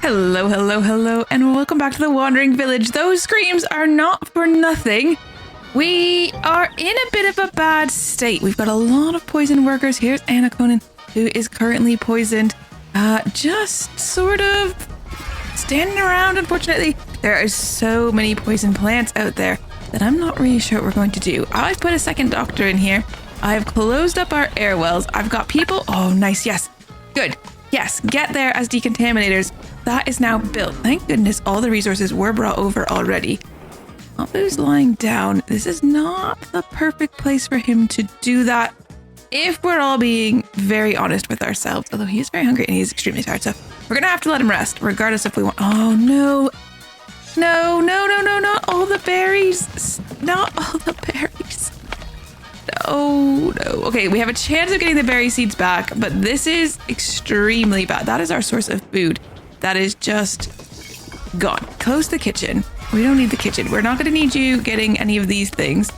Hello, hello, hello, and welcome back to the Wandering Village. Those screams are not for nothing. We are in a bit of a bad state. We've got a lot of poison workers. Here's Anna Conan, who is currently poisoned. Just sort of standing around, unfortunately. There are so many poison plants out there that I'm not really sure what we're going to do. I've put a second doctor in here. I've closed up our air wells. I've got people. Oh, nice. Yes. Good. Yes. Get there as decontaminators. That is now built. Thank goodness all the resources were brought over already. Onbu's lying down. This is not the perfect place for him to do that, if we're all being very honest with ourselves. Although he is very hungry and he's extremely tired, so we're gonna have to let him rest, regardless if we want. Oh no. No, no, no, no, not all the berries. Not all the berries. No, no. Okay, we have a chance of getting the berry seeds back, but this is extremely bad. That is our source of food. That is just gone. Close the kitchen. We don't need the kitchen. We're not going to need you getting any of these things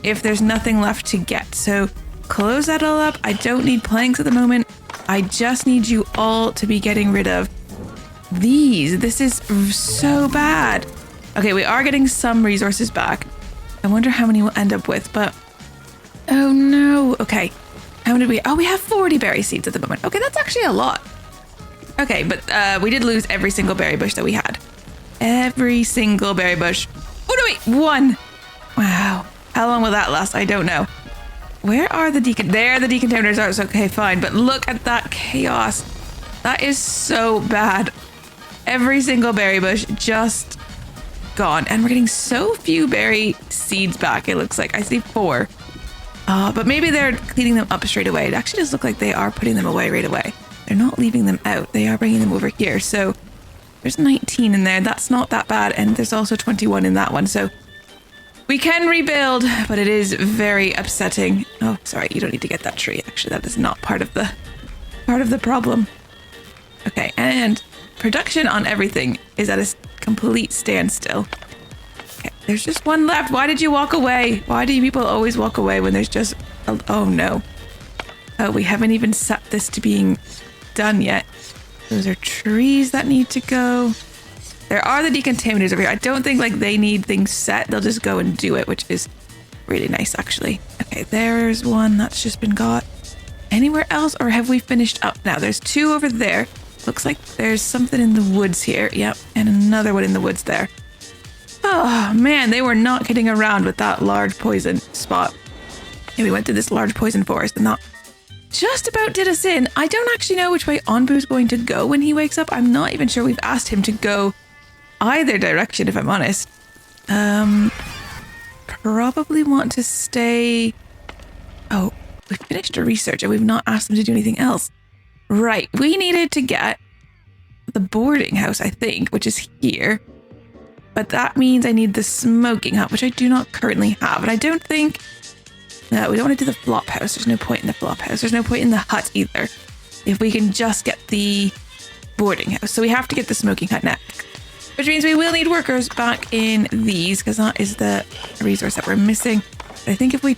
if there's nothing left to get. So close that all up. I don't need planks at the moment. I just need you all to be getting rid of these. This is so bad. Okay, we are getting some resources back. I wonder how many we'll end up with, but oh no. Okay, how many did we? Oh, we have 40 berry seeds at the moment. Okay, that's actually a lot. Okay, but we did lose every single berry bush that we had. Every single berry bush. Oh no, wait, one. Wow. How long will that last? I don't know. Where are the there the decontaminators are. Okay, fine. But look at that chaos. That is so bad. Every single berry bush just gone. And we're getting so few berry seeds back, it looks like. I see 4. But maybe they're cleaning them up straight away. It actually does look like they are putting them away right away. They're not leaving them out. They are bringing them over here. So there's 19 in there. That's not that bad. And there's also 21 in that one. So we can rebuild, but it is very upsetting. Oh, sorry. You don't need to get that tree. Actually, that is not part of the problem. Okay. And production on everything is at a complete standstill. Okay. There's just one left. Why did you walk away? Why do you people always walk away when there's just... Oh, no. Oh, we haven't even set this to being done yet. Those are trees that need to go. There are the decontaminators over here. I don't think like they need things set. They'll just go and do it, which is really nice actually. Okay, there's one that's just been got. Anywhere else, or have we finished up now? There's 2 over there. Looks like there's something in the woods here. Yep, and another one in the woods there. Oh man, they were not kidding around with that large poison spot. And we went to this large poison forest and that just about did us in. I don't actually know which way Onbu's going to go when he wakes up. I'm not even sure we've asked him to go either direction, if I'm honest. Probably want to stay... Oh, we finished a research and we've not asked him to do anything else. Right, we needed to get the boarding house, I think, which is here. But that means I need the smoking hut, which I do not currently have. And I don't think... No, we don't want to do the flop house. There's no point in the flop house. There's no point in the hut either. If we can just get the boarding house. So we have to get the smoking hut next. Which means we will need workers back in these, because that is the resource that we're missing. But I think if we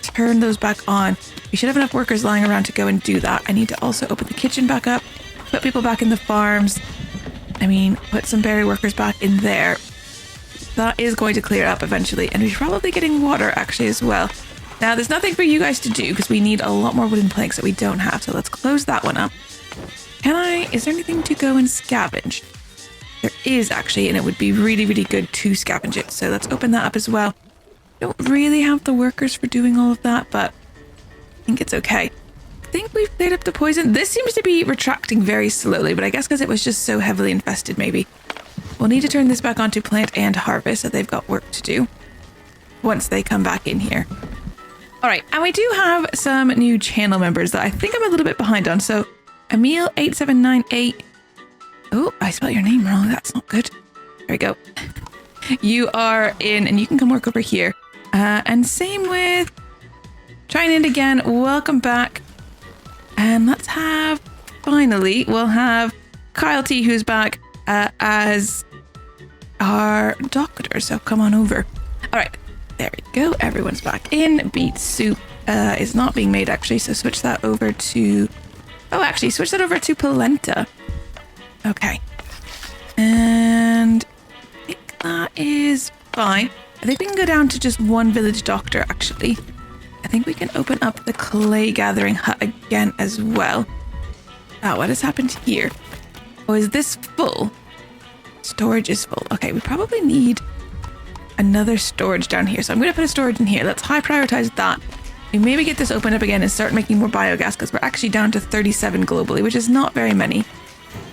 turn those back on, we should have enough workers lying around to go and do that. I need to also open the kitchen back up, put people back in the farms. I mean, put some berry workers back in there. That is going to clear up eventually. And we're probably getting water actually as well. Now, there's nothing for you guys to do because we need a lot more wooden planks that we don't have. So let's close that one up. Is there anything to go and scavenge? There is actually, and it would be really, really good to scavenge it. So let's open that up as well. Don't really have the workers for doing all of that, but I think it's okay. I think we've cleared up the poison. This seems to be retracting very slowly, but I guess because it was just so heavily infested, maybe. We'll need to turn this back onto plant and harvest, so they've got work to do once they come back in here. All right, and we do have some new channel members that I think I'm a little bit behind on. So Emil8798. Oh, I spelled your name wrong. That's not good. There we go. You are in, and you can come work over here. And same with trying it again. Welcome back. And let's have, finally, we'll have Kyle T, who's back as our doctor. So come on over. All right. There we go. Everyone's back in. Beet soup is not being made, actually. So switch that over to... Oh, actually, switch that over to polenta. Okay. is fine. I think we can go down to just one village doctor, actually. I think we can open up the clay gathering hut again as well. Oh, what has happened here? Oh, is this full? Storage is full. Okay, we probably need another storage down here. So I'm going to put a storage in here. Let's high prioritize that. We maybe get this opened up again and start making more biogas because we're actually down to 37 globally, which is not very many.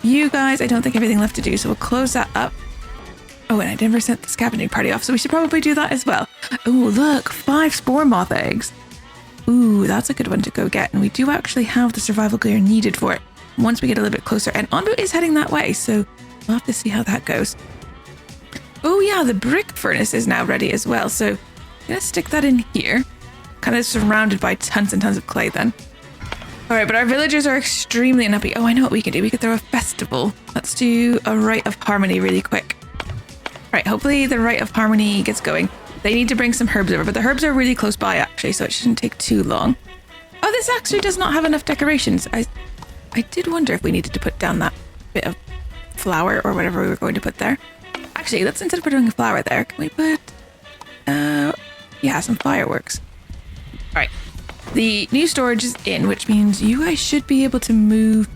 You guys, I don't think everything left to do, so we'll close that up. Oh, and I never sent the scavenging party off, so we should probably do that as well. Oh, look, 5 spore moth eggs. Ooh, that's a good one to go get. And we do actually have the survival gear needed for it once we get a little bit closer. And Onbu is heading that way, so we'll have to see how that goes. Oh yeah, the brick furnace is now ready as well. So I'm going to stick that in here. Kind of surrounded by tons and tons of clay then. All right, but our villagers are extremely unhappy. Oh, I know what we can do. We could throw a festival. Let's do a Rite of Harmony really quick. All right, hopefully the Rite of Harmony gets going. They need to bring some herbs over, but the herbs are really close by actually, so it shouldn't take too long. Oh, this actually does not have enough decorations. I did wonder if we needed to put down that bit of flour or whatever we were going to put there. Actually, let's, instead of putting a flower there, can we put, yeah, some fireworks. All right, the new storage is in, which means you guys should be able to move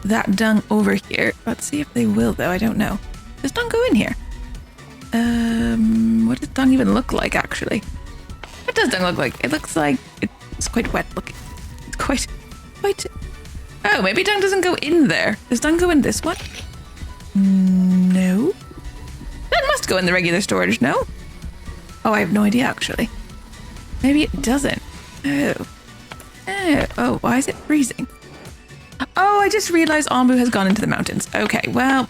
that dung over here. Let's see if they will, though. I don't know. Does dung go in here? What does dung even look like, actually? What does dung look like? It looks like it's quite wet looking. It's quite... Oh, maybe dung doesn't go in there. Does dung go in this one? No. That must go in the regular storage, no? Oh, I have no idea, actually. Maybe it doesn't. Oh, why is it freezing? Oh, I just realized Onbu has gone into the mountains. Okay, well...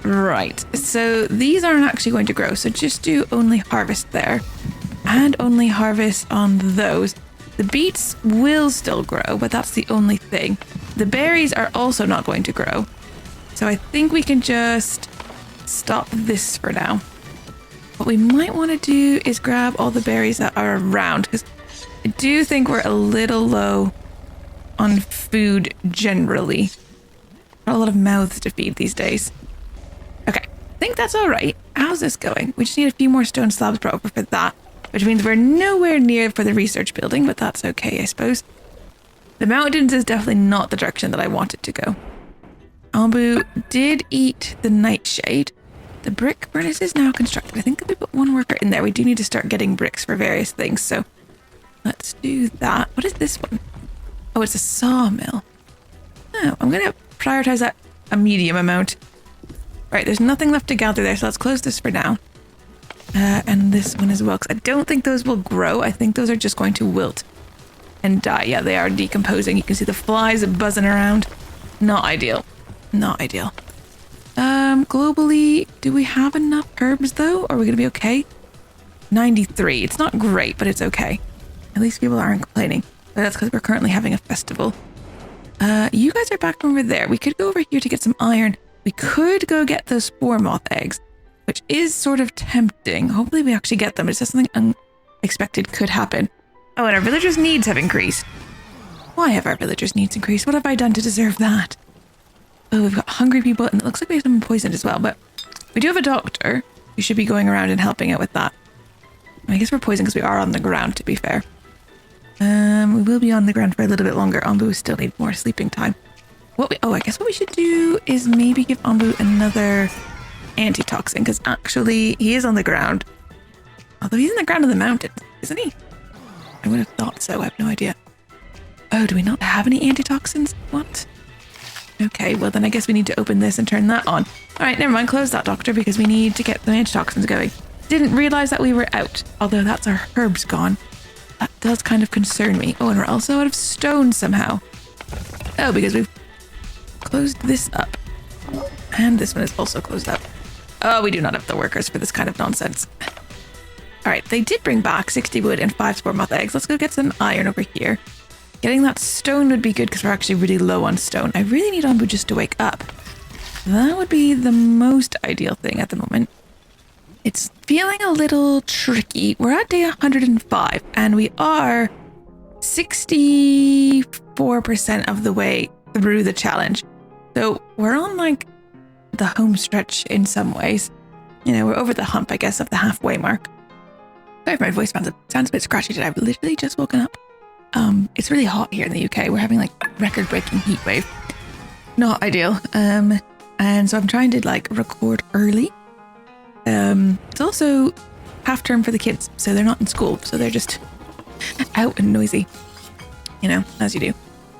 Right, so these aren't actually going to grow, so just do only harvest there and only harvest on those. The beets will still grow, but that's the only thing. The berries are also not going to grow, so I think we can just stop this for now. What we might want to do is grab all the berries that are around, because I do think we're a little low on food generally. Not a lot of mouths to feed these days. Okay, I think that's all right. How's this going? We just need a few more stone slabs brought over for that, which means we're nowhere near for the research building, but that's okay, I suppose. The mountains is definitely not the direction that I wanted to go. Onbu did eat the nightshade. The brick furnace is now constructed. I think if we put one worker in there, we do need to start getting bricks for various things, so let's do that. What is this one? Oh, it's a sawmill. Oh, I'm going to prioritize that a medium amount. Right, there's nothing left to gather there, so let's close this for now. And this one as well, because I don't think those will grow. I think those are just going to wilt and die. Yeah, they are decomposing. You can see the flies buzzing around. Not ideal. Not ideal. Globally, do we have enough herbs, though? Are we going to be okay? 93. It's not great, but it's okay. At least people aren't complaining. But that's because we're currently having a festival. You guys are back over there. We could go over here to get some iron. We could go get those spore moth eggs, which is sort of tempting. Hopefully we actually get them. It's just something unexpected could happen. Oh, and our villagers' needs have increased. Why have our villagers' needs increased? What have I done to deserve that? Oh, we've got hungry people, and it looks like we have them poisoned as well, but we do have a doctor who should be going around and helping out with that. I guess we're poisoned because we are on the ground, to be fair. We will be on the ground for a little bit longer. Onbu will still need more sleeping time. I guess what we should do is maybe give Onbu another antitoxin, because actually he is on the ground. Although he's on the ground of the mountains, isn't he? I would have thought so. I have no idea. Oh, do we not have any antitoxins? What? Okay, well then I guess we need to open this and turn that on. All right, never mind. Close that, doctor, because we need to get the antitoxins going. Didn't realize that we were out. Although that's our herbs gone. That does kind of concern me. Oh, and we're also out of stone somehow. Oh, because we've closed this up. And this one is also closed up. Oh, we do not have the workers for this kind of nonsense. All right, they did bring back 60 wood and 5 spore moth eggs. Let's go get some iron over here. Getting that stone would be good because we're actually really low on stone. I really need Onbu just to wake up. That would be the most ideal thing at the moment. It's feeling a little tricky. We're at day 105 and we are 64% of the way through the challenge. So we're on like the home stretch in some ways. You know, we're over the hump, I guess, of the halfway mark. Sorry if my voice sounds a bit scratchy today. I've literally just woken up. It's really hot here in the UK. We're having like a record-breaking heat wave. Not ideal. And so I'm trying to like record early. It's also half term for the kids, so they're not in school, so they're just out and noisy, you know, as you do.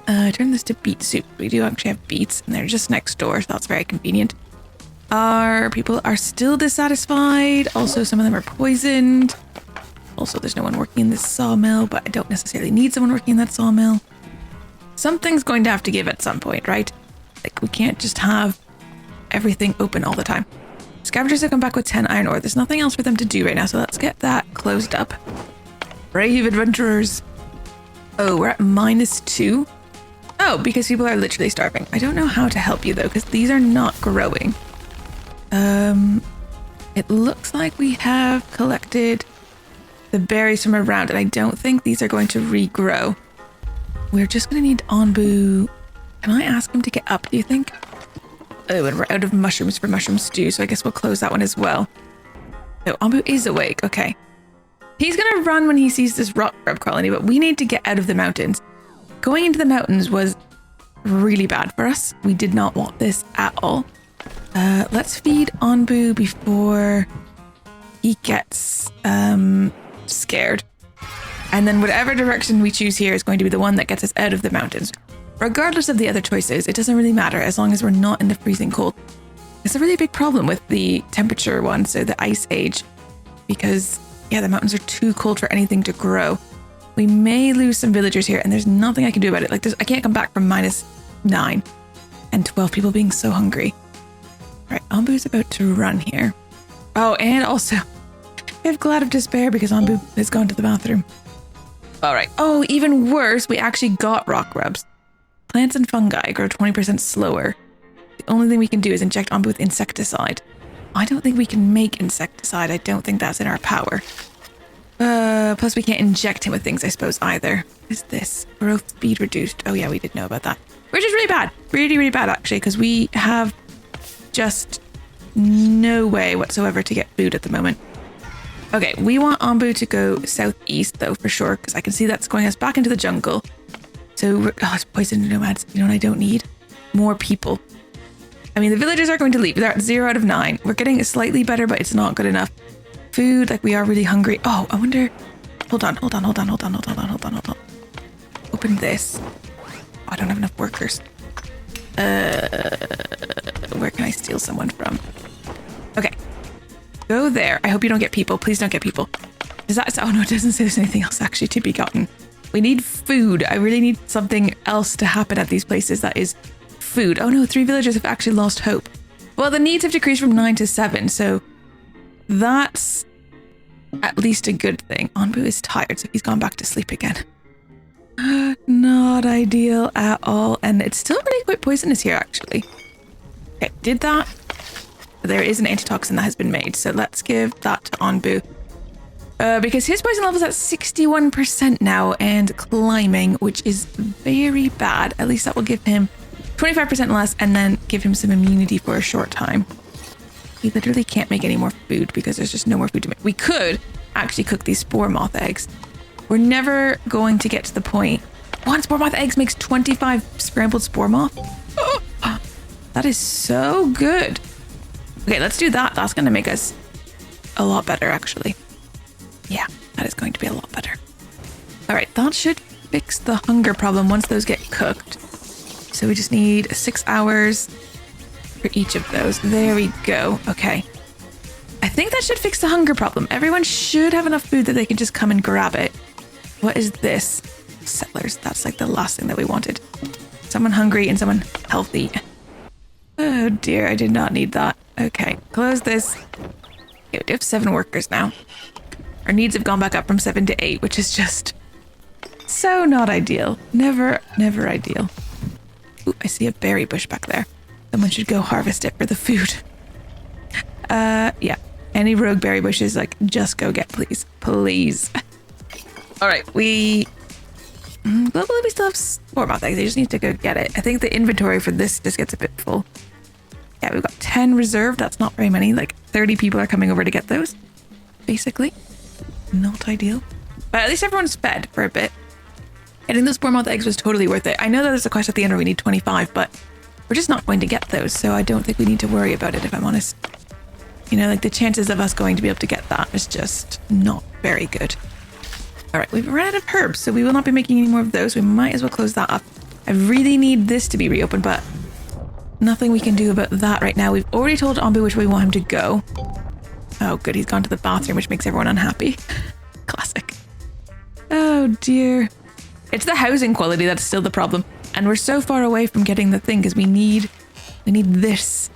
Turn this to beet soup. We do actually have beets, and they're just next door, so that's very convenient. Our people are still dissatisfied. Also, some of them are poisoned. Also, there's no one working in this sawmill, but I don't necessarily need someone working in that sawmill. Something's going to have to give at some point, right? Like, we can't just have everything open all the time. Scavengers have come back with 10 iron ore. There's nothing else for them to do right now, so let's get that closed up. Brave adventurers. Oh, we're at -2. Oh, because people are literally starving. I don't know how to help you, though, because these are not growing. It looks like we have collected the berries from around, and I don't think these are going to regrow. We're just going to need Onbu. Can I ask him to get up, do you think? Oh, and we're out of mushrooms for mushroom stew, so I guess we'll close that one as well. Oh, Onbu is awake. Okay. He's going to run when he sees this rock grub colony, but we need to get out of the mountains. Going into the mountains was really bad for us. We did not want this at all. Let's feed Onbu before he gets scared. And then whatever direction we choose here is going to be the one that gets us out of the mountains. Regardless of the other choices, it doesn't really matter as long as we're not in the freezing cold. It's a really big problem with the temperature one, so the ice age, because yeah, the mountains are too cold for anything to grow. We may lose some villagers here, and there's nothing I can do about it. Like, I can't come back from -9 and 12 people being so hungry. All right, Onbu's about to run here. Oh, and also, we have Glad of Despair because Onbu has gone to the bathroom. All right. Oh, even worse, we actually got rock grubs. Plants and fungi grow 20% slower. The only thing we can do is inject Onbu with insecticide. I don't think we can make insecticide. I don't think that's in our power. Plus we can't inject him with things, I suppose, either. What is this? Growth speed reduced. Oh yeah, we did know about that. Which is really bad. Really, really bad, actually, because we have just no way whatsoever to get food at the moment. Okay, we want Onbu to go southeast, though, for sure, because I can see that's going us back into the jungle. So, it's poison nomads. You know what I don't need? More people. I mean, the villagers are going to leave. They're at 0 out of 9. We're getting slightly better, but it's not good enough. Food, like, we are really hungry. Oh, I wonder... Hold on. Open this. Oh, I don't have enough workers. Where can I steal someone from? Okay. Go there. I hope you don't get people. Please don't get people. Is that... Oh, no, it doesn't say there's anything else actually to be gotten. We need food. I really need something else to happen at these places that is food. Oh, no, 3 villagers have actually lost hope. Well, the needs have decreased from 9 to 7, so that's at least a good thing. Onbu is tired, so he's gone back to sleep again. Not ideal at all, and it's still really quite poisonous here, actually. Okay, did that. There is an antitoxin that has been made, so let's give that to Onbu. Because his poison level is at 61% now and climbing, which is very bad. At least that will give him 25% less and then give him some immunity for a short time. He literally can't make any more food because there's just no more food to make. We could actually cook these spore moth eggs. We're never going to get to the point. 1 spore moth eggs makes 25 scrambled spore moth. Oh, that is so good. Okay, let's do that. That's going to make us a lot better, actually. Yeah, that is going to be a lot better. All right, that should fix the hunger problem once those get cooked. So we just need 6 hours for each of those. There we go. Okay. I think that should fix the hunger problem. Everyone should have enough food that they can just come and grab it. What is this? Settlers. That's like the last thing that we wanted. Someone hungry and someone healthy. Oh dear, I did not need that. Okay, close this. Okay, we do have 7 workers now. Our needs have gone back up from 7 to 8, which is just so not ideal. Never ideal. Ooh, I see a berry bush back there. Someone should go harvest it for the food. Yeah. Any rogue berry bushes, like, just go get, please. Please. All right, globally we still have spore moth eggs. I just need to go get it. I think the inventory for this just gets a bit full. Yeah, we've got 10 reserved. That's not very many. Like 30 people are coming over to get those. Basically. Not ideal. But at least everyone's fed for a bit. Getting those spore moth eggs was totally worth it. I know that there's a quest at the end where we need 25, but we're just not going to get those. So I don't think we need to worry about it, if I'm honest. You know, like the chances of us going to be able to get that is just not very good. All right, we've run out of herbs, so we will not be making any more of those. We might as well close that up. I really need this to be reopened, but nothing we can do about that right now. We've already told Onbu which way we want him to go. Oh, good. He's gone to the bathroom, which makes everyone unhappy. Classic. Oh, dear. It's the housing quality that's still the problem. And we're so far away from getting the thing because we need this.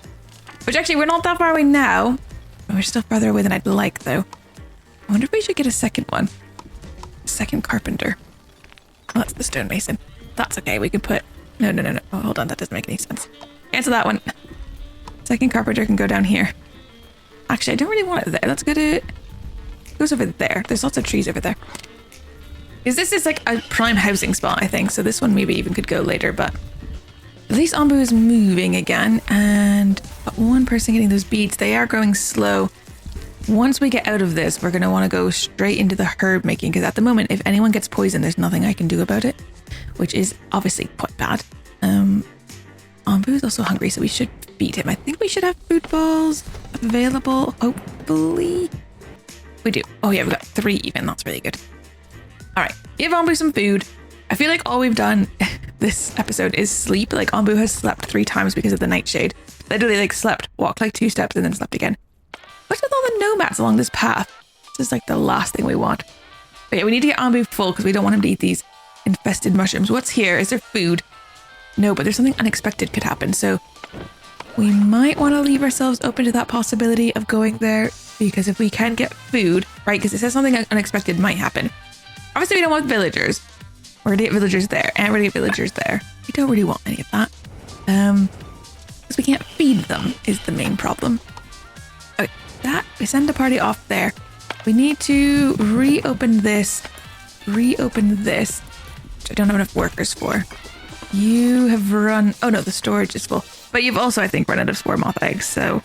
Which actually, we're not that far away now. We're still farther away than I'd like, though. I wonder if we should get a second one. Second carpenter. Oh, that's the stonemason. That's okay. We can put... No. Oh, hold on. That doesn't make any sense. Cancel that one. Second carpenter can go down here. Actually, I don't really want it there. Let's get it... It goes over there. There's lots of trees over there. Because this is like a prime housing spot, I think. So this one maybe even could go later, but... At least Onbu is moving again. And one person getting those beads. They are growing slow. Once we get out of this, we're going to want to go straight into the herb making. Because at the moment, if anyone gets poisoned, there's nothing I can do about it. Which is obviously quite bad. Onbu is also hungry, so we should feed him. I think we should have food balls available, hopefully. We do. Oh yeah, we've got 3 even. That's really good. All right, give Onbu some food. I feel like all we've done this episode is sleep. Like Onbu has slept 3 times because of the nightshade. Literally like slept, walked like 2 steps and then slept again. What's with all the nomads along this path? This is like the last thing we want. But yeah, we need to get Onbu full because we don't want him to eat these infested mushrooms. What's here? Is there food? No, but there's something unexpected could happen. So we might want to leave ourselves open to that possibility of going there because if we can get food, right? Because it says something unexpected might happen. Obviously, we don't want villagers. We're going to get villagers there and we're going to get villagers there. We don't really want any of that. Because we can't feed them is the main problem. Okay, we send a party off there. We need to reopen this, which I don't have enough workers for. You have run... Oh no, the storage is full. But you've also, I think, run out of spore moth eggs, so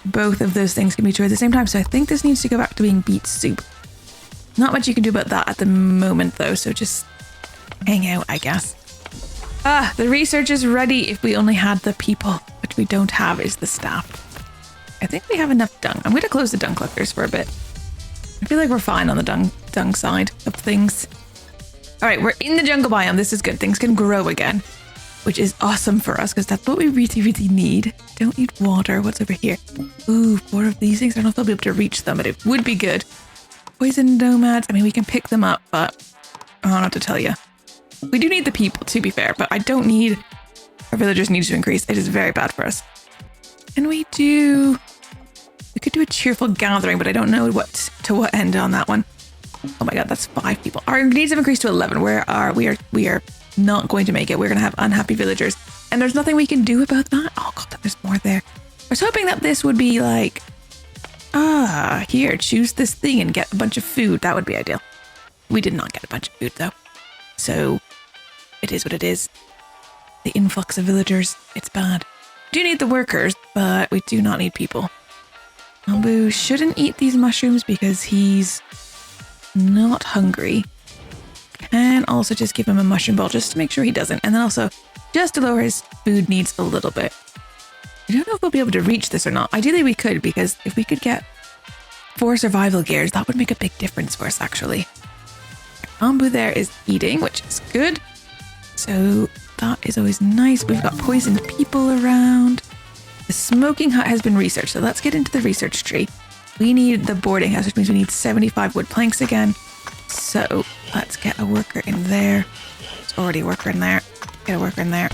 both of those things can be true at the same time. So I think this needs to go back to being beet soup. Not much you can do about that at the moment, though, so just hang out, I guess. The research is ready if we only had the people, which we don't have is the staff. I think we have enough dung. I'm going to close the dung collectors for a bit. I feel like we're fine on the dung side of things. All right, we're in the jungle biome. This is good. Things can grow again, which is awesome for us because that's what we really, really need. Don't need water. What's over here? Ooh, 4 of these things. I don't know if I'll be able to reach them, but it would be good. Poison nomads. I mean, we can pick them up, but I don't know what to tell you. We do need the people, to be fair, but I don't need... Our villagers need to increase. It is very bad for us. Can we do... We could do a cheerful gathering, but I don't know to what end on that one. Oh my god, that's 5 people. Our needs have increased to 11. We are not going to make it. We're going to have unhappy villagers. And there's nothing we can do about that. Oh god, there's more there. I was hoping that this would be like, here, choose this thing and get a bunch of food. That would be ideal. We did not get a bunch of food though. So it is what it is. The influx of villagers, it's bad. We do need the workers, but we do not need people. Onbu shouldn't eat these mushrooms because he's not hungry. Can also just give him a mushroom ball just to make sure he doesn't. And then also just to lower his food needs a little bit. I don't know if we'll be able to reach this or not. Ideally we could, because if we could get 4 survival gears, that would make a big difference for us actually. Onbu there is eating, which is good. So that is always nice. We've got poisoned people around. The smoking hut has been researched, so let's get into the research tree. We need the boarding house, which means we need 75 wood planks again. So let's get a worker in there. There's already a worker in there. Get a worker in there.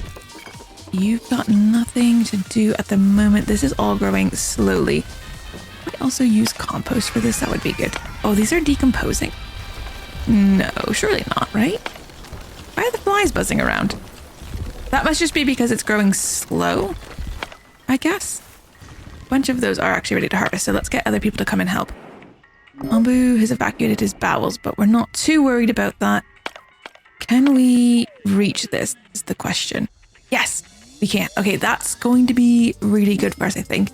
You've got nothing to do at the moment. This is all growing slowly. Could we also use compost for this? That would be good. Oh, these are decomposing. No, surely not, right? Why are the flies buzzing around? That must just be because it's growing slow, I guess. A bunch of those are actually ready to harvest, so let's get other people to come and help. Onbu has evacuated his bowels, but we're not too worried about that. Can we reach this is the question. Yes, We can't. Okay, that's going to be really good for us, I think.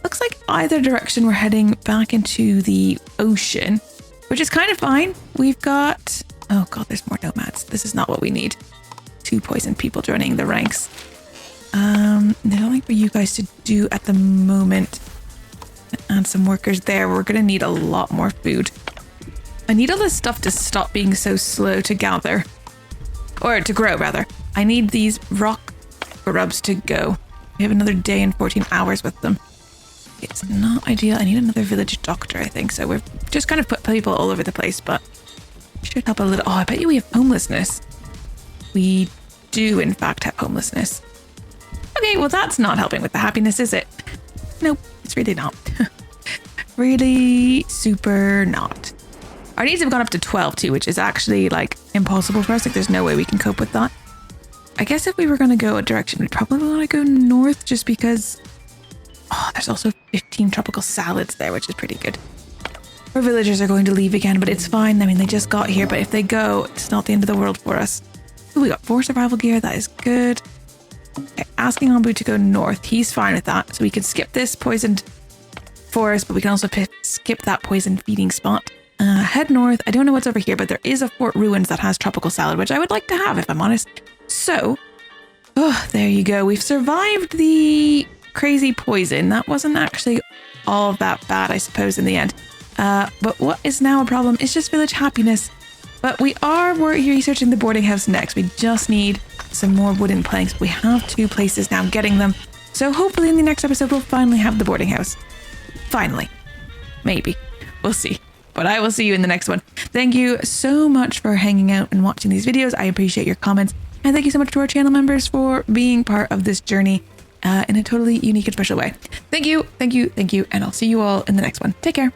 Looks like either direction we're heading back into the ocean, which is kind of fine. We've got... Oh god, there's more nomads. This is not what we need. 2 poisoned people joining the ranks. There's nothing for you guys to do at the moment. And some workers there. We're going to need a lot more food. I need all this stuff to stop being so slow to gather. Or to grow, rather. I need these rock grubs to go. We have another day and 14 hours with them. It's not ideal. I need another village doctor, I think. So we've just kind of put people all over the place, but should help a little. Oh, I bet you we have homelessness. We do, in fact, have homelessness. Okay, well, that's not helping with the happiness, is it? Nope, it's really not. Really super not. Our needs have gone up to 12 too, which is actually like impossible for us. Like there's no way we can cope with that. I guess if we were going to go a direction, we'd probably want to go north just because... Oh, there's also 15 tropical salads there, which is pretty good. Our villagers are going to leave again, but it's fine. I mean, they just got here, but if they go, it's not the end of the world for us. Ooh, we got 4 survival gear. That is good. Okay, asking Onbu to go north. He's fine with that. So we can skip this poisoned forest, but we can also skip that poisoned feeding spot. Head north. I don't know what's over here, but there is a fort ruins that has tropical salad, which I would like to have if I'm honest. So, oh, there you go. We've survived the crazy poison. That wasn't actually all that bad, I suppose, in the end. But what is now a problem is just village happiness. But we are researching the boarding house next. We just need some more wooden planks. We have 2 places now, getting them. So hopefully in the next episode, we'll finally have the boarding house. Finally. Maybe. We'll see. But I will see you in the next one. Thank you so much for hanging out and watching these videos. I appreciate your comments. And thank you so much to our channel members for being part of this journey in a totally unique and special way. Thank you, thank you, thank you. And I'll see you all in the next one. Take care.